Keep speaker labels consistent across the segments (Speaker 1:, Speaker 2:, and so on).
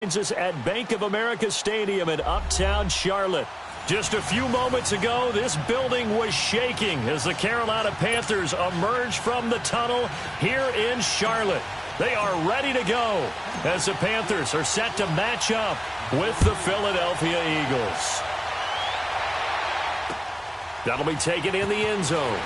Speaker 1: Us at Bank of America Stadium in Uptown Charlotte. Just a few moments ago, this building was shaking as the Carolina Panthers emerged from the tunnel here in Charlotte. They are ready to go as the Panthers are set to match up with the Philadelphia Eagles. That'll be taken in the end zone.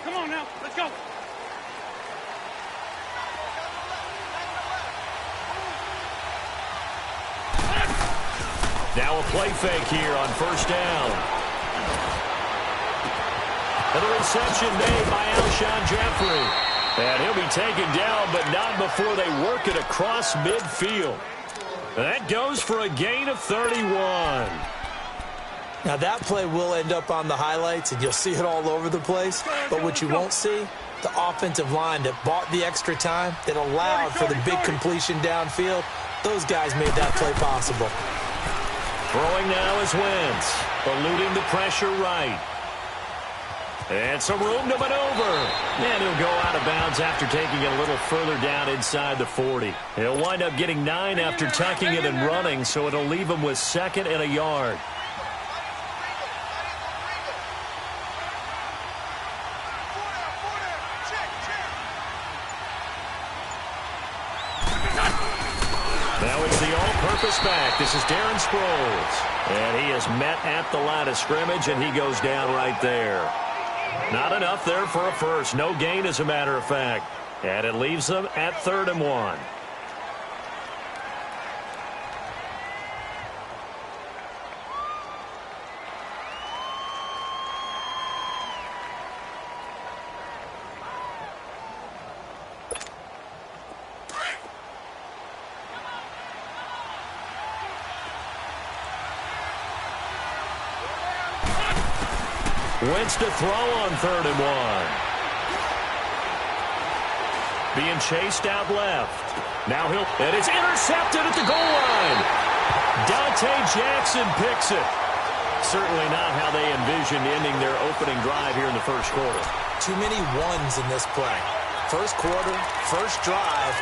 Speaker 2: Come on now, let's go.
Speaker 1: Now a play fake here on first down. And the reception made by Alshon Jeffrey. And he'll be taken down, but not before they work it across midfield. That goes for a gain of 31.
Speaker 3: Now, that play will end up on the highlights, and you'll see it all over the place. But what you won't see, the offensive line that bought the extra time, that allowed for the big completion downfield, those guys made that play possible.
Speaker 1: Throwing now is Wentz, eluding the pressure right. And some room to maneuver. And he'll go out of bounds after taking it a little further down inside the 40. He'll wind up getting 9 after tucking it and running, so it'll leave him with 2nd and a yard. Now it's the all-purpose back. This is Darren Sproles. And he is met at the line of scrimmage, and he goes down right there. Not enough there for a first. No gain, as a matter of fact. And it leaves them at 3rd and 1. Wentz to throw on 3rd and 1. Being chased out left. Now and it's intercepted at the goal line. Dante Jackson picks it. Certainly not how they envisioned ending their opening drive here in the first quarter.
Speaker 3: Too many ones in this play. First quarter, first drive,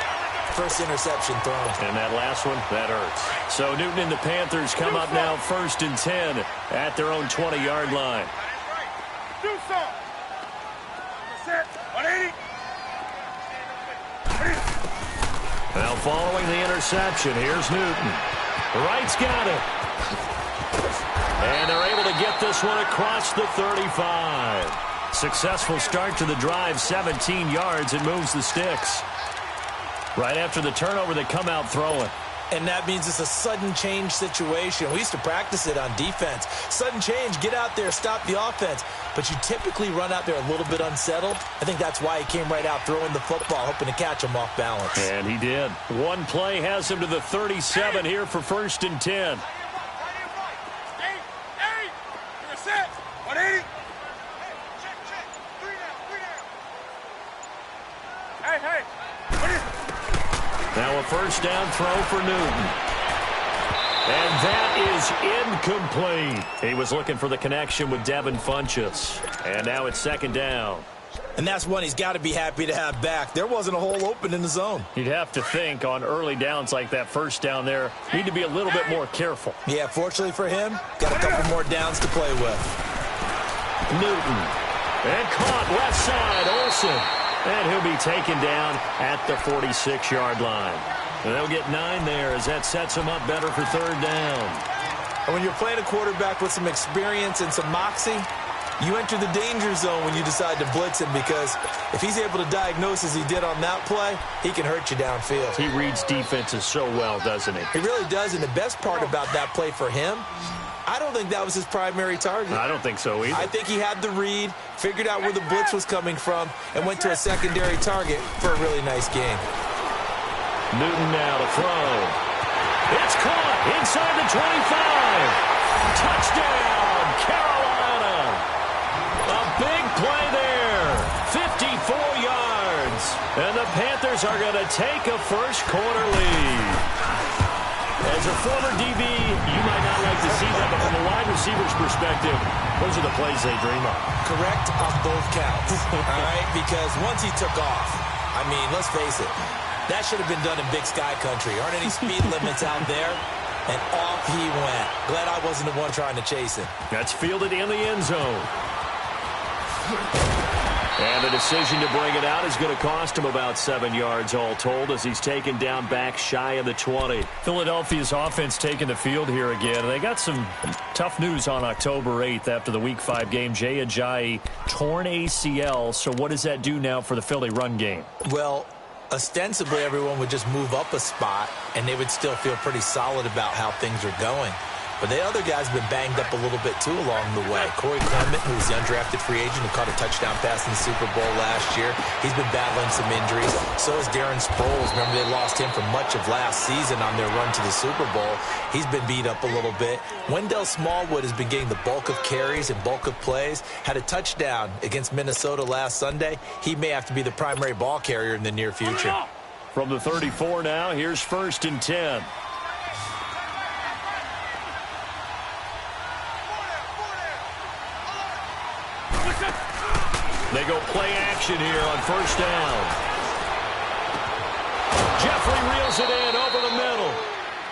Speaker 3: first interception thrown.
Speaker 1: And that last one, that hurts. So Newton and the Panthers come up now 1st and 10 at their own 20-yard line.
Speaker 2: Do some. Set. 180.
Speaker 1: Now following the interception, here's Newton. Wright's got it. And they're able to get this one across the 35. Successful start to the drive, 17 yards, and moves the sticks. Right after the turnover, they come out throwing.
Speaker 3: And that means it's a sudden change situation. We used to practice it on defense. Sudden change, get out there, stop the offense. But you typically run out there a little bit unsettled. I think that's why he came right out throwing the football, hoping to catch him off balance.
Speaker 1: And he did. One play has him to the 37 here for 1st and 10. Now a first down throw for Newton. And that is incomplete. He was looking for the connection with Devin Funchess. And now it's 2nd down.
Speaker 3: And that's one he's got to be happy to have back. There wasn't a hole open in the zone.
Speaker 1: You'd have to think on early downs like that first down there, need to be a little bit more careful.
Speaker 3: Yeah, fortunately for him, got a couple more downs to play with.
Speaker 1: Newton. And caught left side, Olsen. And he'll be taken down at the 46-yard line. And they'll get 9 there as that sets him up better for 3rd down.
Speaker 3: And when you're playing a quarterback with some experience and some moxie, you enter the danger zone when you decide to blitz him, because if he's able to diagnose as he did on that play, he can hurt you downfield.
Speaker 1: He reads defenses so well, doesn't he?
Speaker 3: He really does, and the best part about that play for him I don't think that was his primary target.
Speaker 1: I don't think so either.
Speaker 3: I think he had the read, figured out where the blitz was coming from, and went to a secondary target for a really nice gain.
Speaker 1: Newton now to throw. It's caught inside the 25. Touchdown, Carolina. A big play there. 54 yards. And the Panthers are going to take a first-quarter lead. As a former DB, you might not like to see that, but from a wide receiver's perspective, those are the plays they dream of.
Speaker 3: Correct on both counts, all right? Because once he took off, I mean, let's face it, that should have been done in Big Sky Country. Aren't any speed limits out there? And off he went. Glad I wasn't the one trying to chase him.
Speaker 1: That's fielded in the end zone. And the decision to bring it out is going to cost him about 7 yards all told as he's taken down back shy of the 20. Philadelphia's offense taking the field here again. They got some tough news on October 8th after the Week 5 game. Jay Ajayi, torn ACL. So what does that do now for the Philly run game?
Speaker 3: Well, ostensibly everyone would just move up a spot, and they would still feel pretty solid about how things are going. But the other guys have been banged up a little bit, too, along the way. Corey Clement, who's the undrafted free agent who caught a touchdown pass in the Super Bowl last year, he's been battling some injuries. So is Darren Sproles. Remember, they lost him for much of last season on their run to the Super Bowl. He's been beat up a little bit. Wendell Smallwood has been getting the bulk of carries and bulk of plays. Had a touchdown against Minnesota last Sunday. He may have to be the primary ball carrier in the near future.
Speaker 1: From the 34 now, here's 1st and 10. They go play action here on 1st down. Jeffrey reels it in over the middle.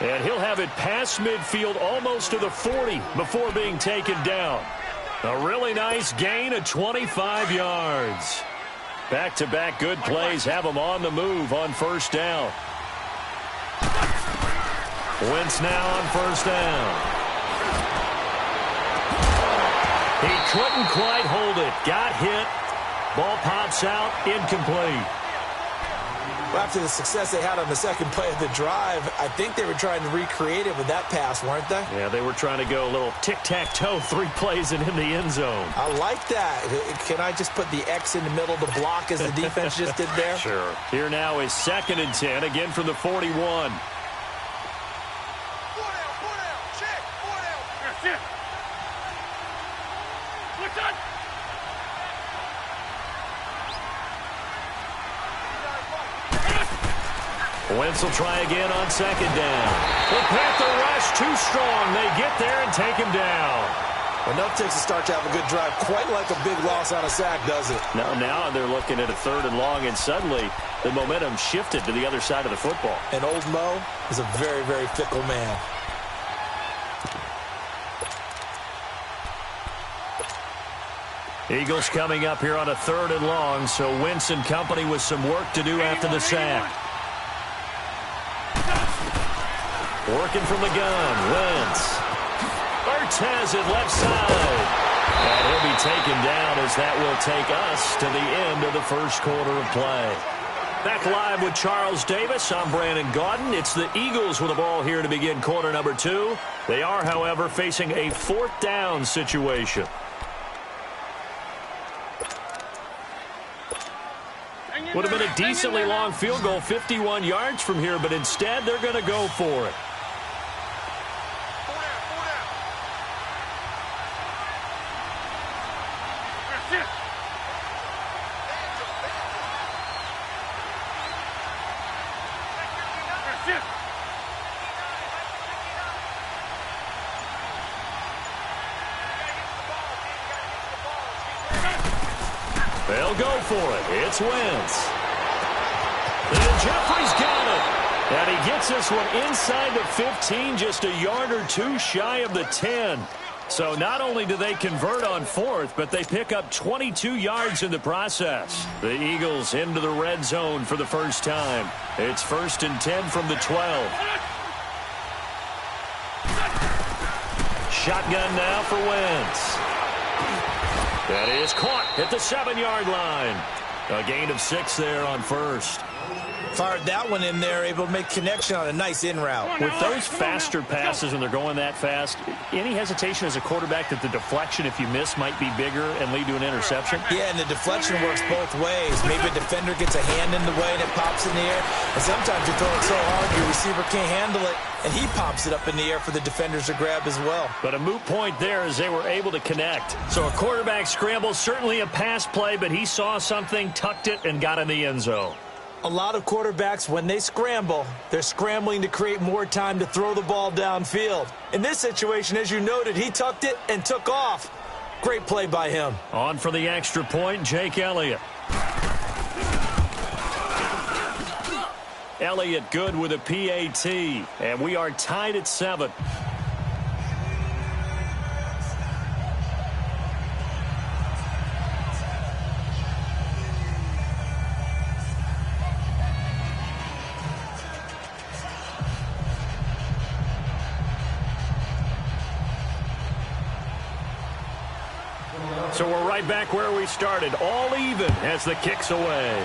Speaker 1: And he'll have it past midfield almost to the 40 before being taken down. A really nice gain of 25 yards. Back-to-back good plays have him on the move on 1st down. Wentz now on 1st down. He couldn't quite hold it. Got hit. Ball pops out, incomplete.
Speaker 3: Well, after the success they had on the second play of the drive, I think they were trying to recreate it with that pass, weren't they?
Speaker 1: Yeah, they were trying to go a little tic-tac-toe, 3 plays and in the end zone.
Speaker 3: I like that. Can I just put the X in the middle to block as the defense just did there?
Speaker 1: Sure. Here now is 2nd and 10, again from the 41.
Speaker 2: Check. 4 down. That's it. What's done?
Speaker 1: Wentz will try again on 2nd down. The Panther rush too strong. They get there and take him down.
Speaker 3: Enough takes to start to have a good drive. Quite like a big loss on a sack, does it?
Speaker 1: Now they're looking at a 3rd and long, and suddenly the momentum shifted to the other side of the football.
Speaker 3: And old Mo is a very, very fickle man.
Speaker 1: Eagles coming up here on a 3rd and long, so Wentz and company with some work to do after the sack. Working from the gun, Wentz. Ertz it left side. And he'll be taken down as that will take us to the end of the 1st quarter of play. Back live with Charles Davis. I'm Brandon Gaudin. It's the Eagles with the ball here to begin quarter number 2. They are, however, facing a 4th down situation. Would have been a decently long field goal, 51 yards from here, but instead they're going to go for it. They'll go for it. It's Wentz. And Jeffrey's got it. And he gets this one inside the 15, just a yard or 2 shy of the 10. So not only do they convert on 4th, but they pick up 22 yards in the process. The Eagles into the red zone for the first time. It's 1st and 10 from the 12. Shotgun now for Wentz. That is caught at the 7-yard line. A gain of 6 there on first.
Speaker 3: Fired that one in there, able to make connection on a nice in route.
Speaker 1: With those faster passes and they're going that fast, any hesitation as a quarterback that the deflection, if you miss, might be bigger and lead to an interception?
Speaker 3: Yeah, and the deflection works both ways. Maybe a defender gets a hand in the way and it pops in the air. And sometimes you throw it so hard your receiver can't handle it, and he pops it up in the air for the defenders to grab as well.
Speaker 1: But a moot point there as they were able to connect. So a quarterback scramble, certainly a pass play, but he saw something, tucked it, and got in the end zone.
Speaker 3: A lot of quarterbacks, when they scramble, they're scrambling to create more time to throw the ball downfield. In this situation, as you noted, he tucked it and took off. Great play by him.
Speaker 1: On for the extra point, Jake Elliott. Elliott good with a PAT, and we are tied at 7. So we're right back where we started, all even as the kick's away.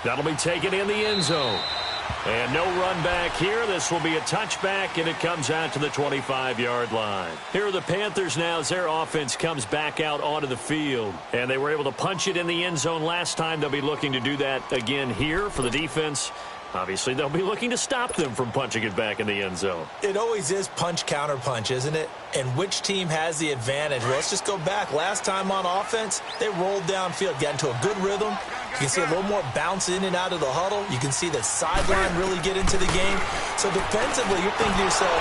Speaker 1: That'll be taken in the end zone. And no run back here. This will be a touchback, and it comes out to the 25-yard line. Here are the Panthers now as their offense comes back out onto the field. And they were able to punch it in the end zone last time. They'll be looking to do that again here for the defense. Obviously, they'll be looking to stop them from punching it back in the end zone.
Speaker 3: It always is punch, counter punch, isn't it? And which team has the advantage? Well, let's just go back. Last time on offense, they rolled downfield, got into a good rhythm. You can see a little more bounce in and out of the huddle. You can see the sideline really get into the game. So defensively, you're thinking to yourself,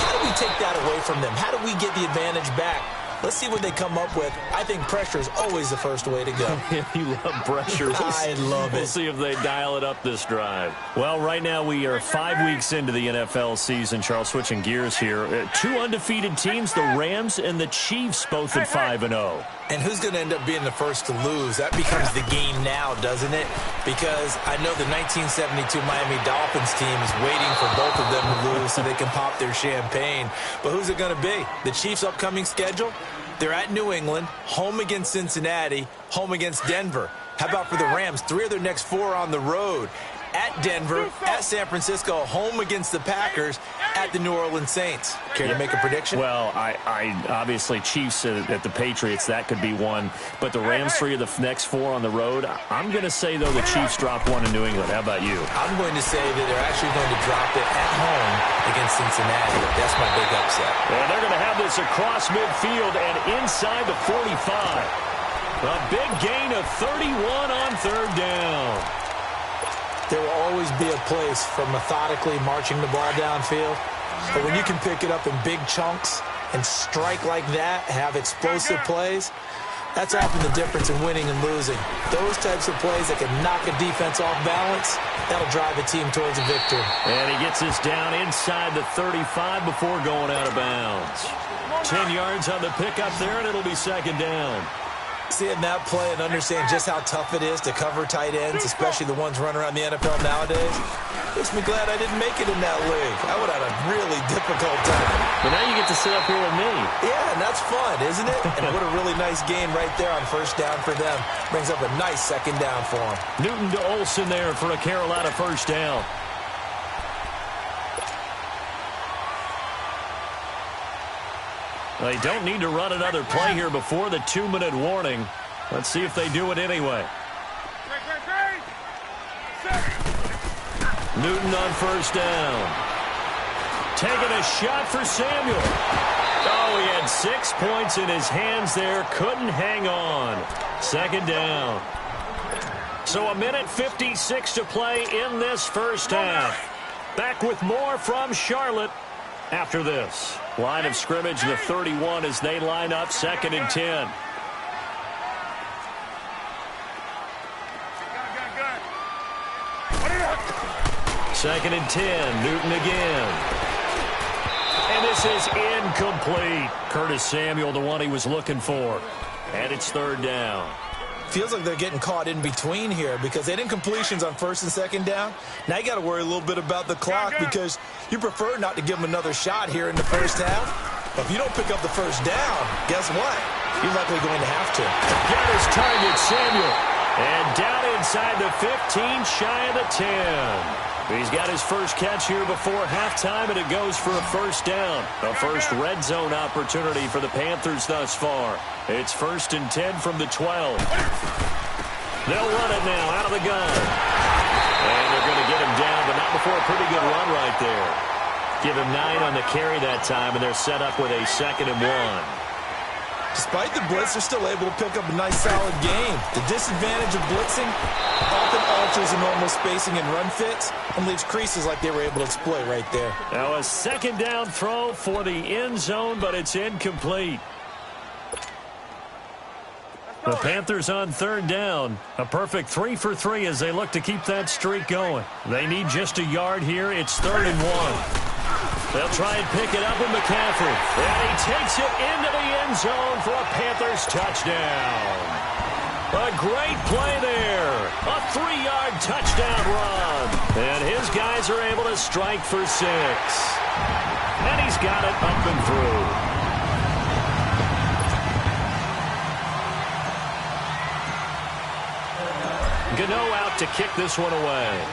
Speaker 3: how do we take that away from them? How do we get the advantage back? Let's see what they come up with. I think pressure is always the first way to go.
Speaker 1: You love pressure.
Speaker 3: I love it.
Speaker 1: We'll see if they dial it up this drive. Well, right now we are 5 weeks into the NFL season. Charles, switching gears here. 2 undefeated teams, the Rams and the Chiefs, both at 5-0.
Speaker 3: And who's going to end up being the first to lose? That becomes the game now, doesn't it? Because I know the 1972 Miami Dolphins team is waiting for both of them to lose so they can pop their champagne. But who's it going to be? The Chiefs' upcoming schedule? They're at New England, home against Cincinnati, home against Denver. How about for the Rams? 3 of their next 4 on the road. At Denver, at San Francisco, home against the Packers, at the New Orleans Saints. Care to make a prediction?
Speaker 1: Well, I obviously Chiefs at the Patriots, that could be one. But the Rams, 3 of the next 4 on the road. I'm going to say, though, the Chiefs drop 1 in New England. How about you?
Speaker 3: I'm going to say that they're actually going to drop it at home against Cincinnati. That's my big upset.
Speaker 1: And they're going to have this across midfield and inside the 45. A big gain of 31 on 3rd down.
Speaker 3: There will always be a place for methodically marching the ball downfield. But when you can pick it up in big chunks and strike like that, have explosive plays, that's often the difference in winning and losing. Those types of plays that can knock a defense off balance, that'll drive a team towards a victory.
Speaker 1: And he gets this down inside the 35 before going out of bounds. 10 yards on the pickup there, and it'll be 2nd down.
Speaker 3: Seeing that play and understand just how tough it is to cover tight ends, especially the ones running around the NFL nowadays, makes me glad I didn't make it in that league. I would have had a really difficult time.
Speaker 1: But now you get to sit up here with me.
Speaker 3: Yeah, and that's fun, isn't it? And what a really nice gain right there on 1st down for them. Brings up a nice 2nd down for them.
Speaker 1: Newton to Olsen there for a Carolina 1st down. They don't need to run another play here before the 2-minute warning. Let's see if they do it anyway. Newton on 1st down. Taking a shot for Samuel. Oh, he had 6 points in his hands there. Couldn't hang on. 2nd down. So 1:56 to play in this 1st half. Back with more from Charlotte after this. Line of scrimmage, the 31 as they line up 2nd and 10. Second and 10, Newton again. And this is incomplete. Curtis Samuel, the one he was looking for. And it's 3rd down.
Speaker 3: Feels like they're getting caught in between here because they had incompletions on 1st and 2nd down. Now you got to worry a little bit about the clock because you prefer not to give them another shot here in the 1st half. But if you don't pick up the 1st down, guess what? You're likely going to have to.
Speaker 1: Got his target, Samuel. And down inside the 15, shy of the 10. He's got his first catch here before halftime, and it goes for a first down. The first red zone opportunity for the Panthers thus far. It's 1st and 10 from the 12. They'll run it now out of the gun. And they're going to get him down, but not before a pretty good run right there. Give him 9 on the carry that time, and they're set up with a 2nd and 1.
Speaker 3: Despite the blitz, they're still able to pick up a nice, solid game. The disadvantage of blitzing often alters the normal spacing and run fits and leaves creases like they were able to exploit right there.
Speaker 1: Now a 2nd down throw for the end zone, but it's incomplete. The Panthers on 3rd down. A perfect 3 for 3 as they look to keep that streak going. They need just a yard here. It's 3rd and 1. They'll try and pick it up with McCaffrey. And he takes it into the end zone for a Panthers touchdown. A great play there. A 3-yard touchdown run. And his guys are able to strike for 6. And he's got it up and through. Gano out to kick this one away.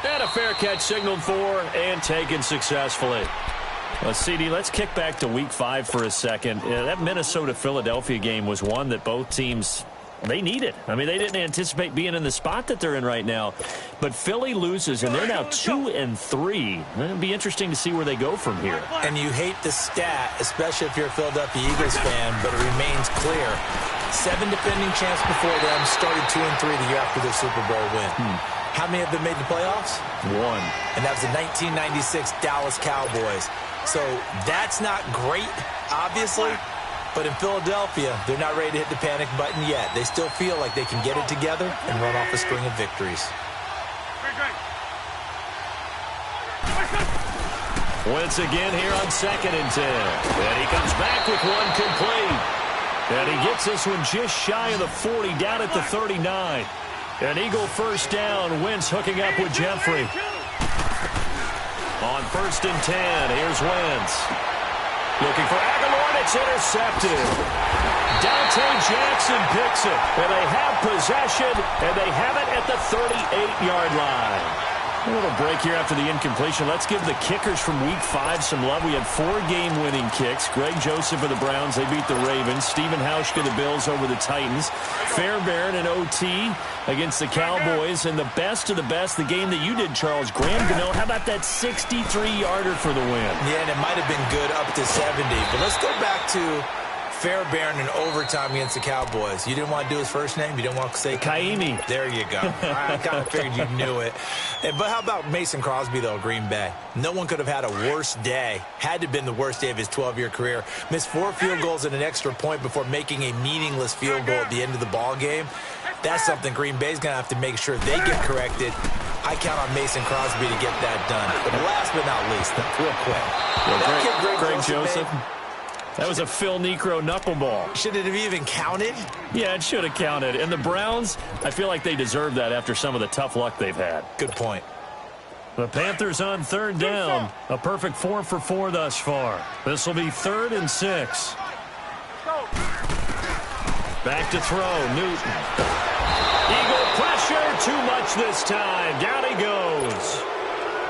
Speaker 1: And a fair catch signaled for and taken successfully. CD, let's kick back to Week 5 for a second. That Minnesota-Philadelphia game was one that both teams, they needed. I mean, they didn't anticipate being in the spot that they're in right now. But Philly loses, and they're now 2-3. It'll be interesting to see where they go from here.
Speaker 3: And you hate the stat, especially if you're a Philadelphia Eagles fan, but it remains clear. 7 defending champs before them started 2-3 the year after their Super Bowl win. How many of them made the playoffs?
Speaker 1: 1.
Speaker 3: And that was the 1996 Dallas Cowboys. So that's not great, obviously. But in Philadelphia, they're not ready to hit the panic button yet. They still feel like they can get it together and run off a string of victories.
Speaker 1: Once again here on 2nd and 10. And he comes back with one complete. And he gets this one just shy of the 40, down at the 39. An Eagle first down. Wentz hooking up with Jeffrey. On 1st and 10, here's Wentz. Looking for Aguilar, and it's intercepted. Dante Jackson picks it. And they have possession, and they have it at the 38-yard line. A little break here after the incompletion. Let's give the kickers from Week 5 some love. We had 4 game-winning kicks. Greg Joseph of the Browns, they beat the Ravens. Stephen Hauschka, the Bills, over the Titans. Fairbairn and OT against the Cowboys. And the best of the best, the game that you did, Charles, Graham Gano. How about that 63-yarder for the win?
Speaker 3: Yeah, and it might have been good up to 70. But let's go back to Fairbairn in overtime against the Cowboys. You didn't want to do his first name? You didn't want to say
Speaker 1: Kaimi.
Speaker 3: There you go. I kind of figured you knew it. But how about Mason Crosby, though, Green Bay? No one could have had a worse day. Had to have been the worst day of his 12-year career. Missed 4 field goals and an extra point before making a meaningless field goal at the end of the ball game. That's something Green Bay's going to have to make sure they get corrected. I count on Mason Crosby to get that done. But last but not least, real quick.
Speaker 1: Well, Greg Joseph. That was a Phil Necro knuckleball.
Speaker 3: Should it have even counted?
Speaker 1: Yeah, it should have counted. And the Browns, I feel like they deserve that after some of the tough luck they've had.
Speaker 3: Good point.
Speaker 1: The Panthers on 3rd down. A perfect 4 for 4 thus far. This will be 3rd and 6. Back to throw. Newton. Eagle pressure. Too much this time. Down he goes.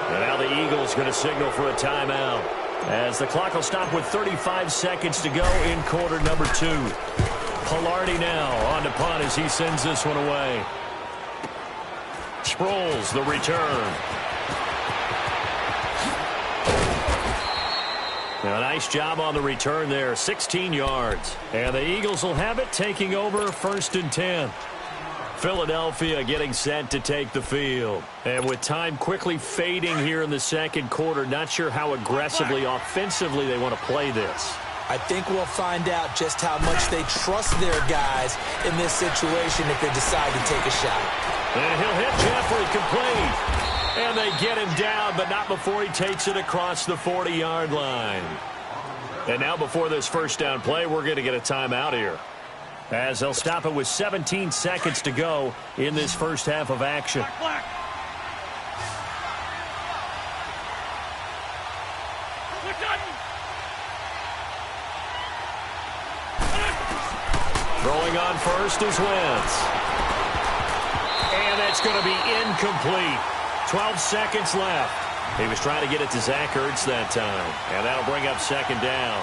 Speaker 1: And now the Eagles going to signal for a timeout, as the clock will stop with 35 seconds to go in quarter number 2. Pilardi now on to punt as he sends this one away. Sproles, the return. A nice job on the return there, 16 yards. And the Eagles will have it, taking over 1st and 10. Philadelphia getting set to take the field. And with time quickly fading here in the second quarter, not sure how aggressively, offensively they want to play this.
Speaker 3: I think we'll find out just how much they trust their guys in this situation if they decide to take a shot.
Speaker 1: And he'll hit Jeffrey complete. And they get him down, but not before he takes it across the 40-yard line. And now before this first down play, we're going to get a timeout here, as they'll stop it with 17 seconds to go in this first half of action. Throwing on first is Wentz. And that's going to be incomplete. 12 seconds left. He was trying to get it to Zach Ertz that time. And that'll bring up second down.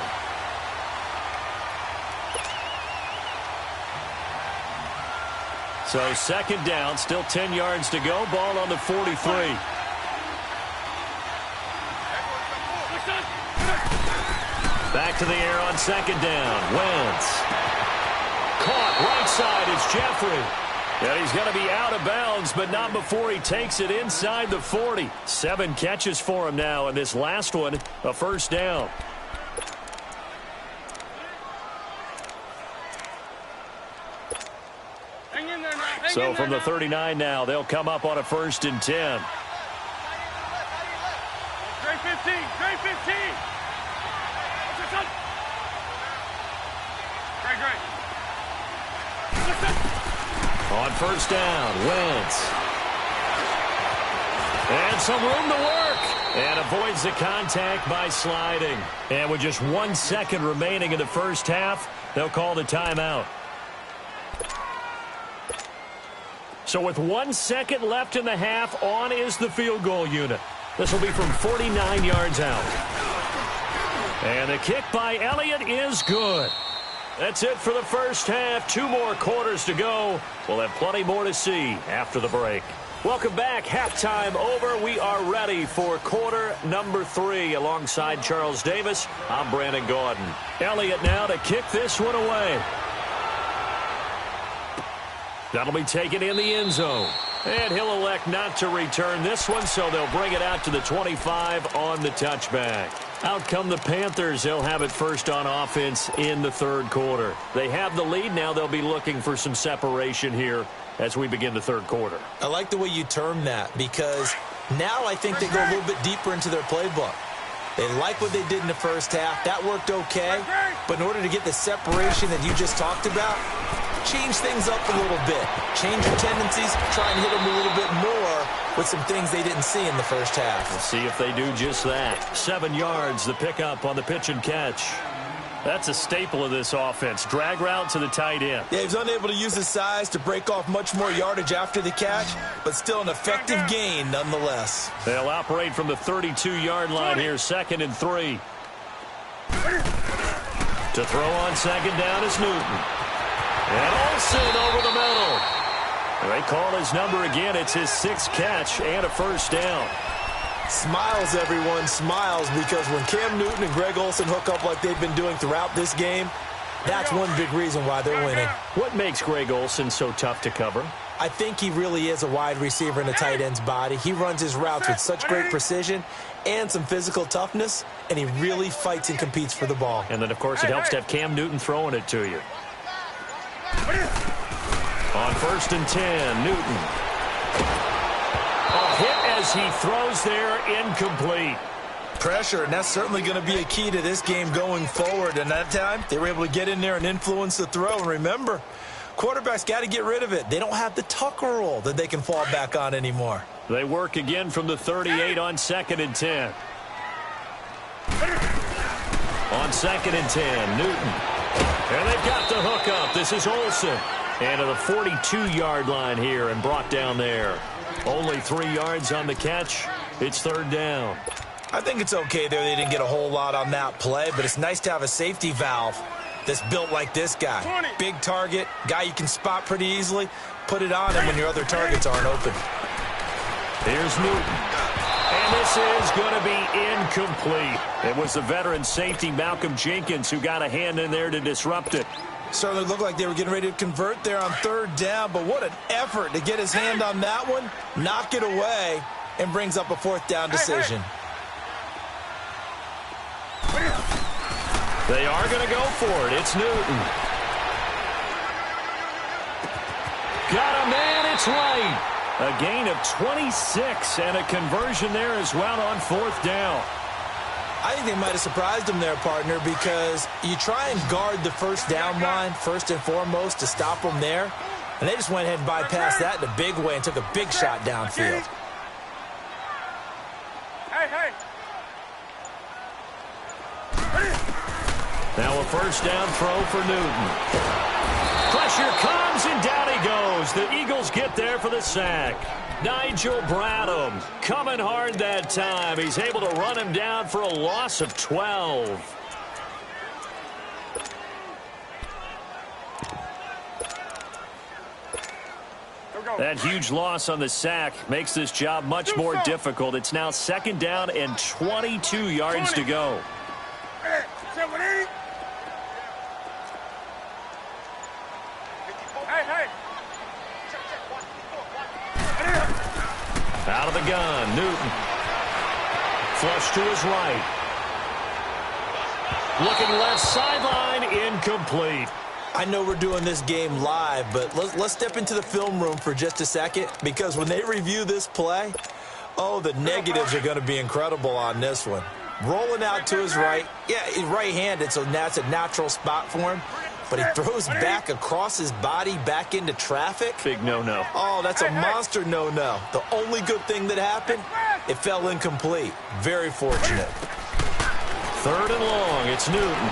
Speaker 1: So second down, still 10 yards to go. Ball on the 43. Back to the air on second down. Wentz. Caught right side. It's Jeffrey. And he's going to be out of bounds, but not before he takes it inside the 40. 7 catches for him now, and this last one, a first down.
Speaker 2: Hang in there now.
Speaker 1: So from the 39 now, they'll come up on a 1st and 10.
Speaker 2: Trey 15. Trey 15. Great.
Speaker 1: On first down, Wentz. And some room to work. And avoids the contact by sliding. And with just 1 second remaining in the first half, they'll call the timeout. So with 1 second left in the half, on is the field goal unit. This will be from 49 yards out. And the kick by Elliott is good. That's it for the first half. 2 more quarters to go. We'll have plenty more to see after the break. Welcome back. Halftime over. We are ready for quarter number 3. Alongside Charles Davis, I'm Brandon Gaudin. Elliott now to kick this one away. That'll be taken in the end zone. And he'll elect not to return this one, so they'll bring it out to the 25 on the touchback. Out come the Panthers. They'll have it first on offense in the third quarter. They have the lead. Now they'll be looking for some separation here as we begin the third quarter.
Speaker 3: I like the way you term that, because now I think they go a little bit deeper into their playbook. They like what they did in the first half. That worked okay. But in order to get the separation that you just talked about, change things up a little bit. Change your tendencies. Try and hit them a little bit more with some things they didn't see in the first half.
Speaker 1: We'll see if they do just that. 7 yards, the pickup on the pitch and catch. That's a staple of this offense. Drag route to the tight end.
Speaker 3: Yeah, he's unable to use his size to break off much more yardage after the catch, but still an effective gain nonetheless.
Speaker 1: They'll operate from the 32-yard line here, 2nd and 3. To throw on second down is Newton. And Olsen over the middle. They call his number again. It's his 6th catch and a first down.
Speaker 3: Smiles, everyone, smiles, because when Cam Newton and Greg Olsen hook up like they've been doing throughout this game, that's one big reason why they're winning.
Speaker 1: What makes Greg Olsen so tough to cover?
Speaker 3: I think he really is a wide receiver in a tight end's body. He runs his routes with such great precision and some physical toughness, and he really fights and competes for the ball.
Speaker 1: And then, of course, it helps to have Cam Newton throwing it to you. On 1st and 10, Newton. A hit as he throws there, incomplete.
Speaker 3: Pressure, and that's certainly going to be a key to this game going forward. And that time, they were able to get in there and influence the throw. And remember, quarterbacks got to get rid of it. They don't have the Tucker rule that they can fall back on anymore.
Speaker 1: They work again from the 38 on 2nd and 10. On 2nd and 10, Newton. And they've got the hook up. This is Olsen. And to the 42-yard line here and brought down there. Only 3 yards on the catch. It's 3rd down.
Speaker 3: I think it's okay there. They didn't get a whole lot on that play, but it's nice to have a safety valve that's built like this guy. Big target, guy you can spot pretty easily. Put it on him when your other targets aren't open.
Speaker 1: Here's Newton. And this is going to be incomplete. It was the veteran safety Malcolm Jenkins who got a hand in there to disrupt it.
Speaker 3: Certainly looked like they were getting ready to convert there on 3rd down, but what an effort to get his hand on that one, knock it away, and brings up a 4th down decision.
Speaker 1: They are going to go for it. It's Newton. Got a man, it's right. A gain of 26 and a conversion there as well on 4th down.
Speaker 3: I think they might have surprised him there, partner, because you try and guard the 1st down line first and foremost to stop them there, and they just went ahead and bypassed that in a big way and took a big shot downfield.
Speaker 2: Hey.
Speaker 1: Now a first down throw for Newton. Pressure comes, and down he goes. The Eagles get there for the sack. Nigel Bradham coming hard that time. He's able to run him down for a loss of 12. That huge loss on the sack makes this job much more difficult. It's now second down and 22 yards to go. Out of the gun, Newton. Flush to his right. Looking left sideline, incomplete.
Speaker 3: I know we're doing this game live, but let's step into the film room for just a second, because when they review this play, oh, the negatives are going to be incredible on this one. Rolling out to his right. Yeah, he's right-handed, so that's a natural spot for him. But he throws back across his body back into traffic.
Speaker 1: Big no-no.
Speaker 3: Oh, that's a monster no-no. The only good thing that happened, it fell incomplete. Very fortunate.
Speaker 1: Third and long, it's Newton.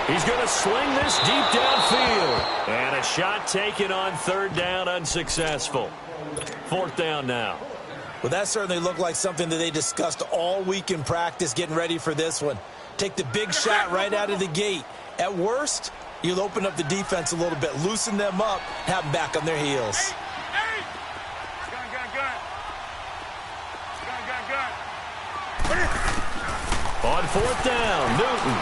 Speaker 1: He's going to sling this deep downfield. And a shot taken on third down, unsuccessful. Fourth down now.
Speaker 3: Well, that certainly looked like something that they discussed all week in practice getting ready for this one. Take the big shot right out of the gate. At worst, you'll open up the defense a little bit, loosen them up, have them back on their heels.
Speaker 1: On fourth down, Newton.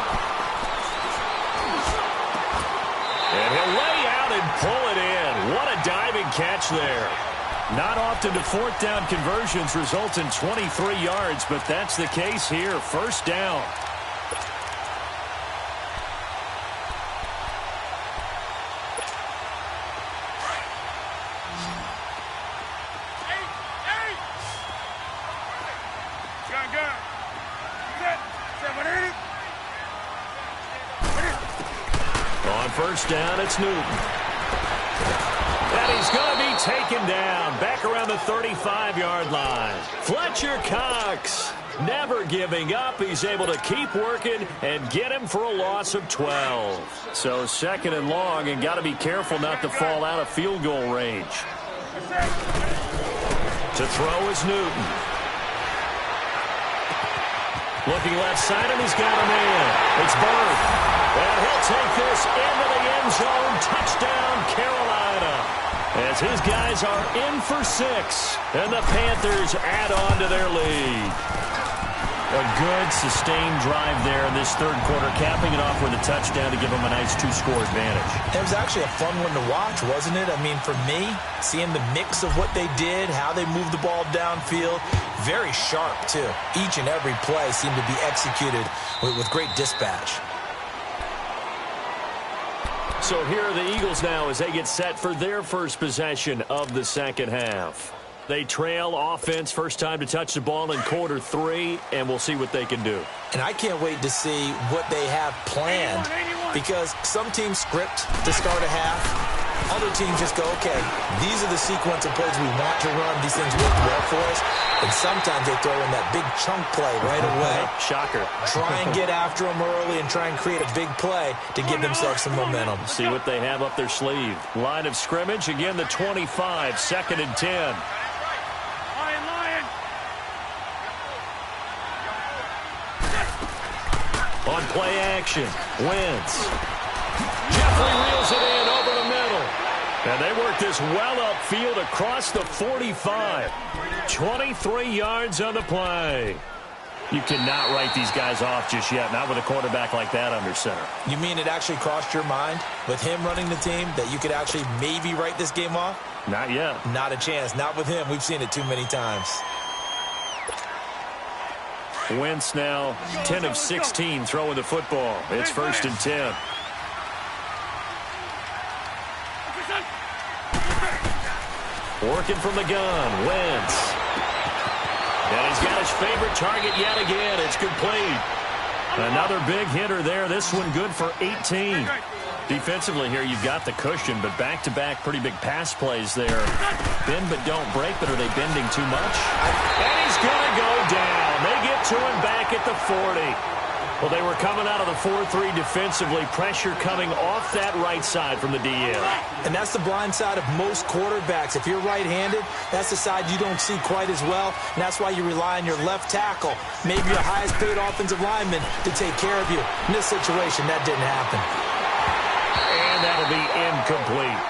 Speaker 1: And he'll lay out and pull it in. What a diving catch there. Not often do fourth down conversions result in 23 yards, but that's the case here. First down. First down, it's Newton. And he's going to be taken down back around the 35-yard line. Fletcher Cox never giving up. He's able to keep working and get him for a loss of 12. So second and long, and got to be careful not to fall out of field goal range. To throw is Newton. Looking left side, and he's got him in. It's Bird. And he'll take this into the end zone. Touchdown, Carolina. As his guys are in for 6. And the Panthers add on to their lead. A good, sustained drive there in this third quarter, capping it off with a touchdown to give them a nice 2-score advantage.
Speaker 3: It was actually a fun one to watch, wasn't it? I mean, for me, seeing the mix of what they did, how they moved the ball downfield, very sharp, too. Each and every play seemed to be executed with great dispatch.
Speaker 1: So here are the Eagles now as they get set for their first possession of the second half. They trail offense, first time to touch the ball in quarter 3, and we'll see what they can do.
Speaker 3: And I can't wait to see what they have planned, because some teams script to start a half. Other teams just go, okay, these are the sequence of plays we want to run. These things work well for us. And sometimes they throw in that big chunk play right away.
Speaker 1: Shocker.
Speaker 3: Try and get after them early and try and create a big play to give themselves some momentum.
Speaker 1: See what they have up their sleeve. Line of scrimmage, again the 25, second and 10. On play action, Wentz. Jeffrey reels it in over the middle. And they work this well upfield across the 45. 23 yards on the play. You cannot write these guys off just yet, not with a quarterback like that under center.
Speaker 3: You mean it actually crossed your mind with him running the team that you could actually maybe write this game off?
Speaker 1: Not yet.
Speaker 3: Not a chance. Not with him. We've seen it too many times.
Speaker 1: Wentz now 10 of 16 throwing the football. It's first and 10. Working from the gun, Wentz. And he's got his favorite target yet again. It's complete. Another big hitter there. This one good for 18. Defensively here, you've got the cushion, but back-to-back pretty big pass plays there. Bend but don't break, but are they bending too much? And he's going to go down. They get to him back at the 40. Well, they were coming out of the 4-3 defensively. Pressure coming off that right side from the DM.
Speaker 3: And that's the blind side of most quarterbacks. If you're right-handed, that's the side you don't see quite as well. And that's why you rely on your left tackle, maybe your highest-paid offensive lineman, to take care of you. In this situation, that didn't happen.
Speaker 1: And that'll be incomplete.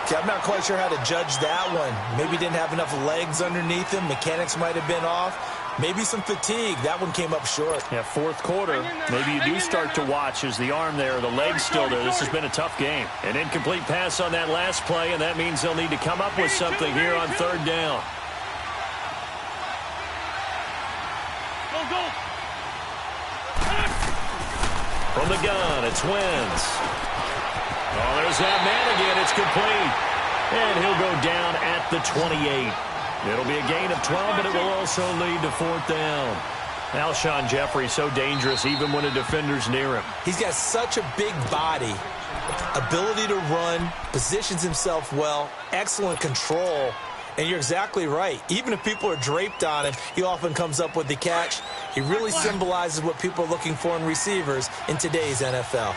Speaker 3: Okay, I'm not quite sure how to judge that one. Maybe didn't have enough legs underneath him. Mechanics might have been off. Maybe some fatigue. That one came up short.
Speaker 1: Yeah, fourth quarter. Maybe you do start to watch as the arm there, the leg's still there. This has been a tough game. An incomplete pass on that last play, and that means they'll need to come up with something here on third down.
Speaker 2: Go.
Speaker 1: From the gun, it's Wentz. Oh, there's that man again. It's complete. And he'll go down at the 28. It'll be a gain of 12, but it will also lead to fourth down. Alshon Jeffrey so dangerous even when a defender's near him.
Speaker 3: He's got such a big body, ability to run, positions himself well, excellent control. And you're exactly right. Even if people are draped on him, he often comes up with the catch. He really symbolizes what people are looking for in receivers in today's NFL.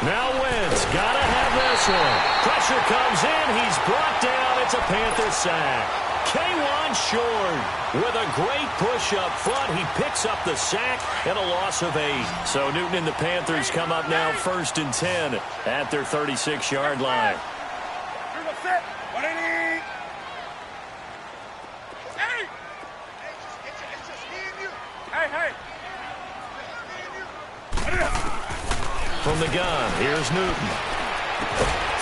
Speaker 1: Now Wentz, gotta have this one. Pressure comes in, he's brought down. It's a Panther sack. K1 Short with a great push up front. He picks up the sack and a loss of 8. So Newton and the Panthers come up now 1st and 10 at their 36-yard line. From the gun, here's Newton.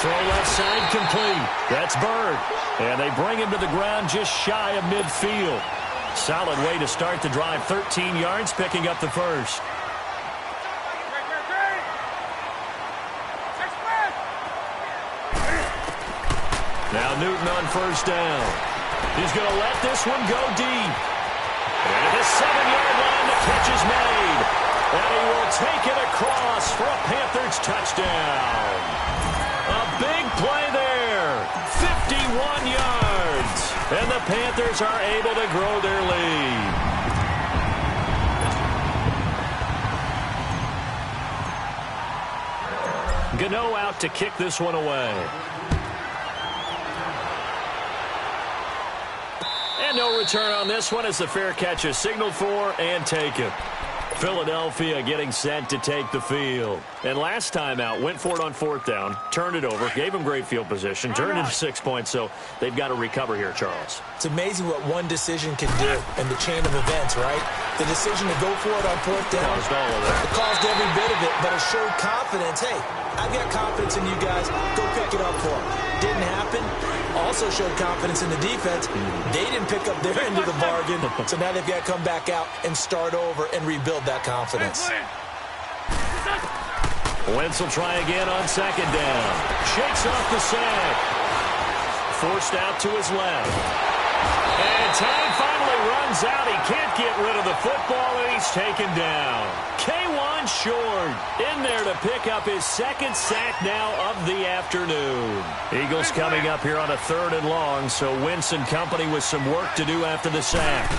Speaker 1: Throw left side complete. That's Bird. And they bring him to the ground just shy of midfield. Solid way to start the drive. 13 yards, picking up the first. Now Newton on first down. He's going to let this one go deep. And at the 7-yard line, the catch is made. And he will take it across for a Panthers touchdown. A big play there. 51 yards. And the Panthers are able to grow their lead. Gano out to kick this one away. And no return on this one as the fair catch is signaled for and taken. Philadelphia getting set to take the field. And last time out, went for it on fourth down, turned it over, gave him great field position, turned into 6 points, so they've got to recover here, Charles.
Speaker 3: It's amazing what one decision can do in the chain of events, right? The decision to go for it on fourth down,
Speaker 1: Caused all of that.
Speaker 3: it caused every bit of it, but it showed confidence. Hey, I've got confidence in you guys. Go pick it up for them. Didn't happen. Also showed confidence in the defense. They didn't pick up their end of the bargain, so now they've got to come back out and start over and rebuild that confidence.
Speaker 1: Wentz will try again on second down. Shakes off the sack. Forced out to his left. And time finally runs out. He can't get rid of the football, and he's taken down. K1 Short in there to pick up his second sack now of the afternoon. Eagles coming up here on a 3rd and long, so Wentz and company with some work to do after the sack.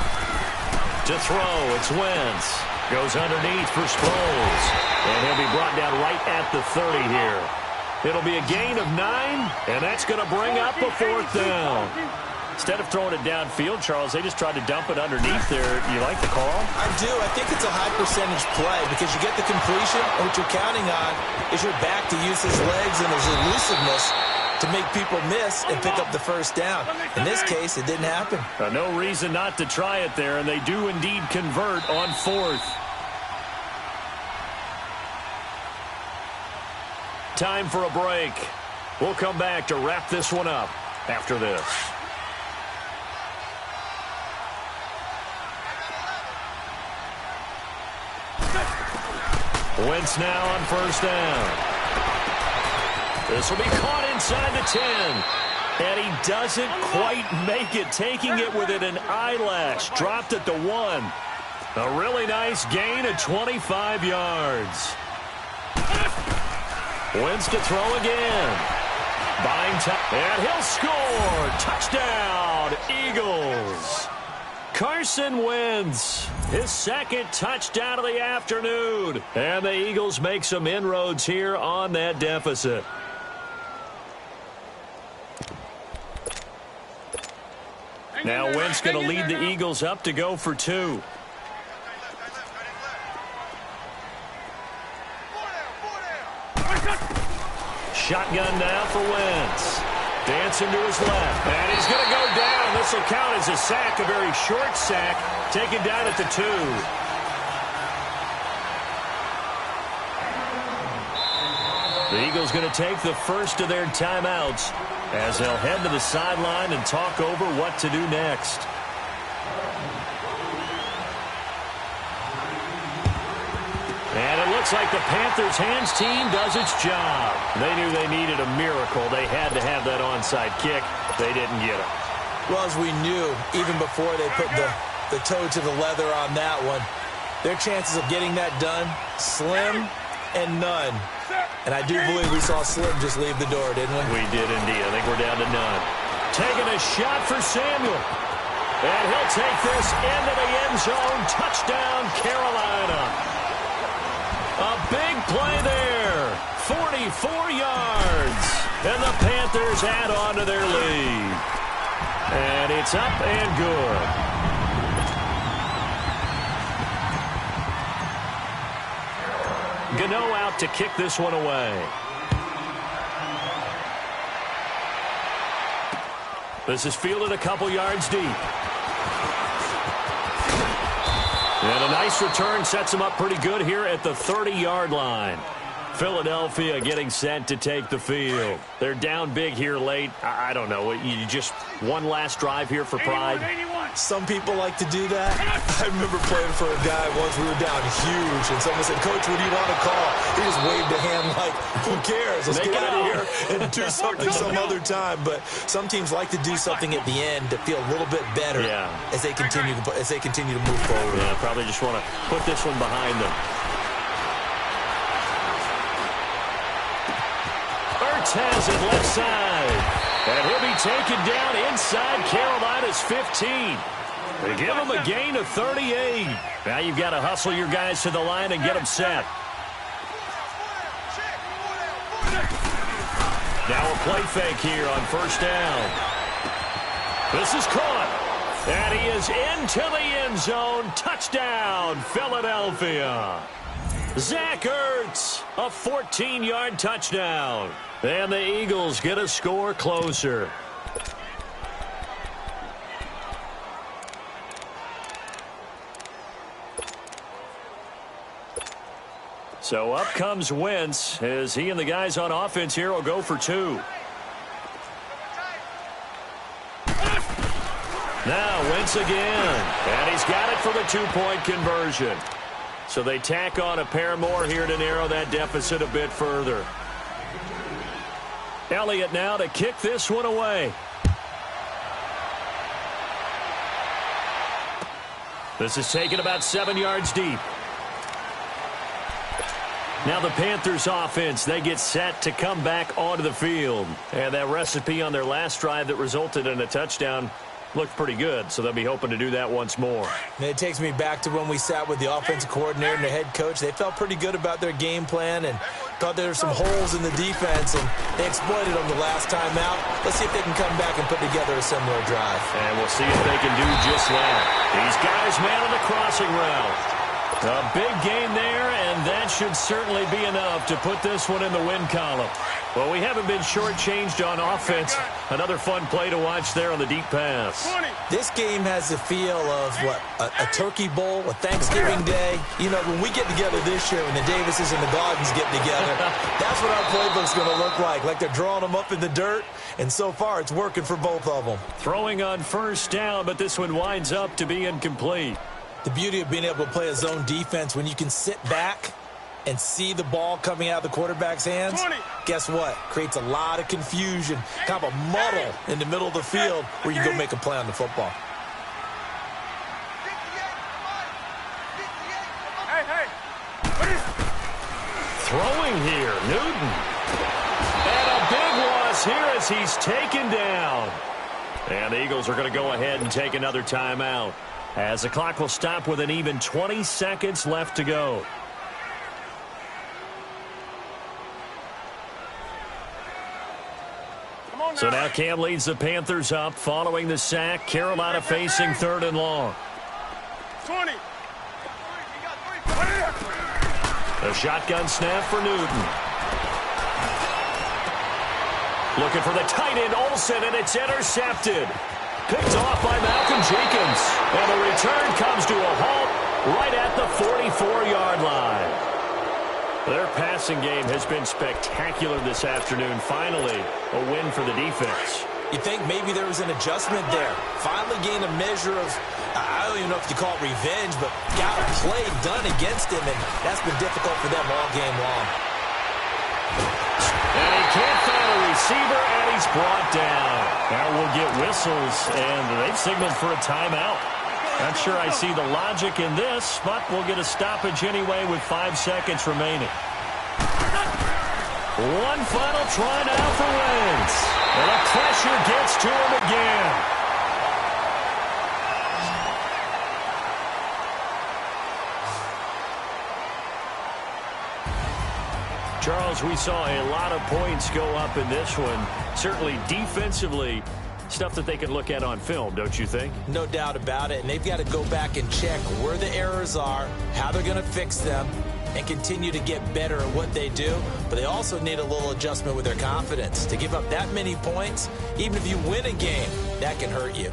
Speaker 1: To throw, it's Wentz. Goes underneath for Sproles. And he'll be brought down right at the 30 here. It'll be a gain of 9, and that's going to bring up a 4th down. Instead of throwing it downfield, Charles, they just tried to dump it underneath there. You like the call?
Speaker 3: I do. I think it's a high-percentage play because you get the completion, and what you're counting on is your back to use his legs and his elusiveness to make people miss and pick up the first down. In this case, it didn't happen.
Speaker 1: No reason not to try it there, and they do indeed convert on 4th. Time for a break. We'll come back to wrap this one up after this. Wentz now on first down. This will be caught inside the 10. And he doesn't quite make it, taking it within an eyelash. Dropped at the 1. A really nice gain of 25 yards. Wentz to throw again. Buying time. And he'll score. Touchdown, Eagles. Carson Wentz, his second touchdown of the afternoon. And the Eagles make some inroads here on that deficit. Now Wentz going to lead the Eagles up to go for 2. Shotgun now for Wentz. Dancing to his left. And he's going to go down. This will count as a sack, a very short sack. Taken down at the 2. The Eagles going to take the first of their timeouts as they'll head to the sideline and talk over what to do next. And it looks like the Panthers' hands team does its job. They knew they needed a miracle. They had to have that onside kick. They didn't get it.
Speaker 3: Well, as we knew, even before they put the toe to the leather on that one, their chances of getting that done, slim and none. And I do believe we saw Slim just leave the door, didn't we?
Speaker 1: We did indeed. I think we're down to none. Taking a shot for Samuel. And he'll take this into the end zone. Touchdown, Carolina. A big play there. 44 yards. And the Panthers add on to their lead. And it's up and good. Gano out to kick this one away. This is fielded a couple yards deep. And a nice return sets him up pretty good here at the 30-yard line. Philadelphia getting set to take the field. They're down big here late. I don't know. You just one last drive here for pride.
Speaker 2: 81.
Speaker 3: Some people like to do that. I remember playing for a guy once. We were down huge, and someone said, "Coach, what do you want to call?" He just waved a hand like, "Who cares? Let's get out of here and do something some other time." But some teams like to do something at the end to feel a little bit better as they continue to move forward.
Speaker 1: Yeah, probably just want to put this one behind them. Has it left side. And he'll be taken down inside Carolina's 15. They give him a gain of 38. Now you've got to hustle your guys to the line and get them set. Now a play fake here on first down. This is caught. And he is into the end zone. Touchdown, Philadelphia. Zach Ertz, a 14-yard touchdown. And the Eagles get a score closer. So up comes Wentz as he and the guys on offense here will go for 2. Now Wentz again. And he's got it for the 2-point conversion. So they tack on a pair more here to narrow that deficit a bit further. Elliott now to kick this one away. This is taken about 7 yards deep. Now the Panthers offense, they get set to come back onto the field. And that recipe on their last drive that resulted in a touchdown looked pretty good, so they'll be hoping to do that once more.
Speaker 3: And it takes me back to when we sat with the offensive coordinator and the head coach. They felt pretty good about their game plan and thought there were some holes in the defense, and they exploited them the last time out. Let's see if they can come back and put together a similar drive.
Speaker 1: And we'll see if they can do just that. These guys man on the crossing route. A big gain there, and that should certainly be enough to put this one in the win column. Well, we haven't been shortchanged on offense. Another fun play to watch there on the deep pass.
Speaker 3: This game has the feel of, a Turkey Bowl, a Thanksgiving Day. You know, when we get together this year, when the Davises and the Gardens get together, that's what our playbook's going to look like. Like they're drawing them up in the dirt, and so far it's working for both of them.
Speaker 1: Throwing on first down, but this one winds up to be incomplete.
Speaker 3: The beauty of being able to play a zone defense when you can sit back and see the ball coming out of the quarterback's hands, guess what? Creates a lot of confusion, kind of a muddle in the middle of the field where you go make a play on the football.
Speaker 1: Throwing here, Newton. And a big loss here as he's taken down. And the Eagles are going to go ahead and take another timeout. as the clock will stop with an even 20 seconds left to go. So now Cam leads the Panthers up following the sack. Carolina facing 3rd and long.
Speaker 2: 20.
Speaker 1: A shotgun snap for Newton. Looking for the tight end, Olsen, and it's intercepted. Picked off by Malcolm Jenkins. And the return comes to a halt right at the 44-yard line. Their passing game has been spectacular this afternoon. Finally, a win for the defense.
Speaker 3: You think maybe there was an adjustment there. Finally gained a measure of, I don't even know if you call it revenge, but got a play done against him, and that's been difficult for them all game long.
Speaker 1: And he can't find a receiver, and he's brought down. Now we'll get whistles, and they've signaled for a timeout. Not sure I see the logic in this, but we'll get a stoppage anyway with 5 seconds remaining. One final try now for Wentz. And the pressure gets to him again. Charles, we saw a lot of points go up in this one. Certainly defensively, stuff that they can look at on film, don't you think?
Speaker 3: No doubt about it, and they've got to go back and check where the errors are, how they're going to fix them, and continue to get better at what they do. But they also need a little adjustment with their confidence. To give up that many points, even if you win a game, that can hurt you.